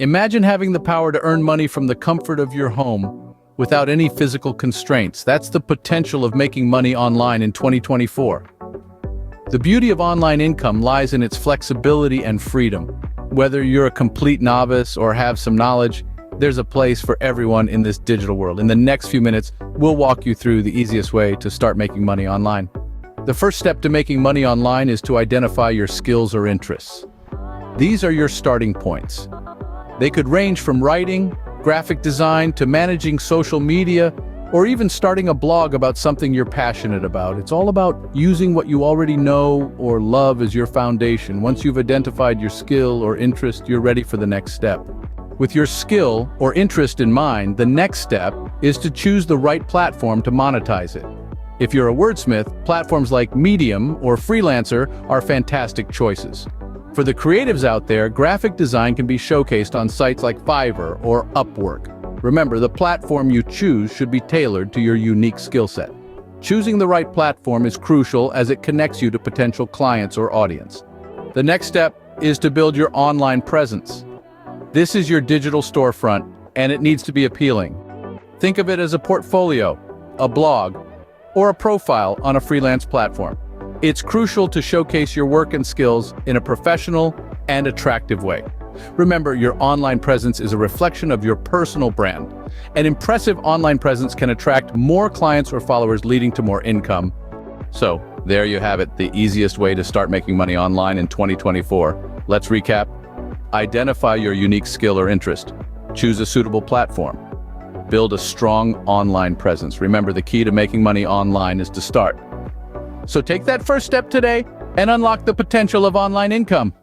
Imagine having the power to earn money from the comfort of your home without any physical constraints. That's the potential of making money online in 2024. The beauty of online income lies in its flexibility and freedom. Whether you're a complete novice or have some knowledge, there's a place for everyone in this digital world. In the next few minutes, we'll walk you through the easiest way to start making money online. The first step to making money online is to identify your skills or interests. These are your starting points. They could range from writing, graphic design, to managing social media, or even starting a blog about something you're passionate about. It's all about using what you already know or love as your foundation. Once you've identified your skill or interest, you're ready for the next step. With your skill or interest in mind, the next step is to choose the right platform to monetize it. If you're a wordsmith, platforms like Medium or Freelancer are fantastic choices. For the creatives out there, graphic design can be showcased on sites like Fiverr or Upwork. Remember, the platform you choose should be tailored to your unique skill set. Choosing the right platform is crucial as it connects you to potential clients or audience. The next step is to build your online presence. This is your digital storefront, and it needs to be appealing. Think of it as a portfolio, a blog, or a profile on a freelance platform. It's crucial to showcase your work and skills in a professional and attractive way. Remember, your online presence is a reflection of your personal brand. An impressive online presence can attract more clients or followers, leading to more income. So, there you have it, the easiest way to start making money online in 2024. Let's recap. Identify your unique skill or interest. Choose a suitable platform. Build a strong online presence. Remember, the key to making money online is to start. So take that first step today and unlock the potential of online income.